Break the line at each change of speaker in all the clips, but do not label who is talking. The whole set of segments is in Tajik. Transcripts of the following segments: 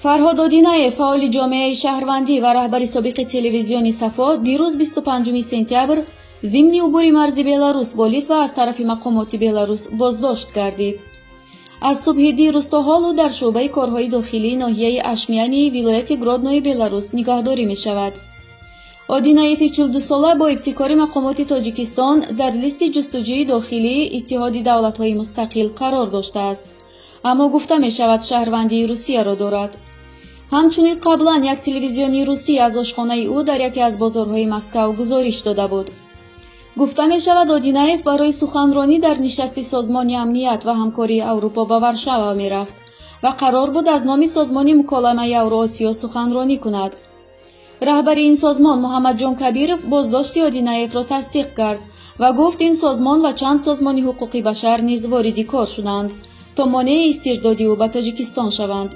فرهاد одинаев, фаъоли ҷомеаи шаҳрвандӣ ва раҳбари собиқи телевизиони Сафо дирӯз 25 сентябр зимни убури марзи Беларус бо Литва аз тарафи мақомоти Беларус боздошт гардид. аз субҳи дирӯз то ҳолу дар шуъбаи корҳои дохилии ноҳияи Ашмяни вилояти Гроднои Беларус нигаҳдорӣ мешавад. одинаеви 42 сола бо ибтикори мақомоти Тоҷикистон дар листи ҷустуҷӯи дохилии Иттиҳоди давлатҳои мустақил қарор доштааст, аммо гуфта мешавад шаҳрвандии Русияро дорад. ҳамчунин қаблан як телевизиони русӣ аз ошхонаи ӯ дар яке аз бозорҳои Москав гузориш дода буд. гуфта мешавад одинаев барои суханронӣ дар нишасти Созмони амният ва ҳамкории Аврупо ба Варшава мерафт ва қарор буд аз номи Созмони муколамаи Авроосиё суханронӣ кунад. раҳбари ин созмон Муҳаммадҷон Кабиров боздошти одинаевро тасдиқ кард ва гуфт ин созмон ва чанд созмони ҳуқуқи башар низ вориди кор шуданд то монеъи истирдоди ӯ ба Тоҷикистон шаванд.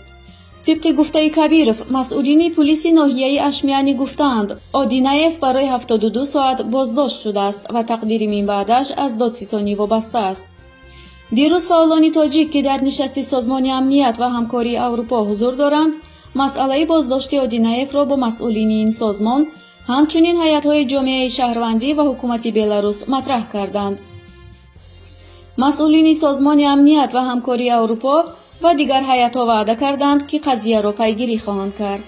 тибқи гуфтаи Кабиров, масъулини пулиси ноҳияи Ашмяни гуфтаанд, одинаев барои 72 соат боздошт шудааст ва тақдири минбаъдаш аз додситонӣ вобаста аст. дирӯз фаъолони тоҷик ки дар нишасти Созмони амният ва ҳамкории Аврупо ҳузур доранд, масъалаи боздошти одинаевро бо масъулини ин созмон, ҳамчунин ҳайатҳои ҷомеаи шаҳрвандӣ ва ҳукумати Беларус матраҳ карданд. масъулини Созмони амният ва ҳамкории Аврупо ва дигар ҳайатҳо ваъда карданд ки қазияро пайгирӣ хоҳанд кард.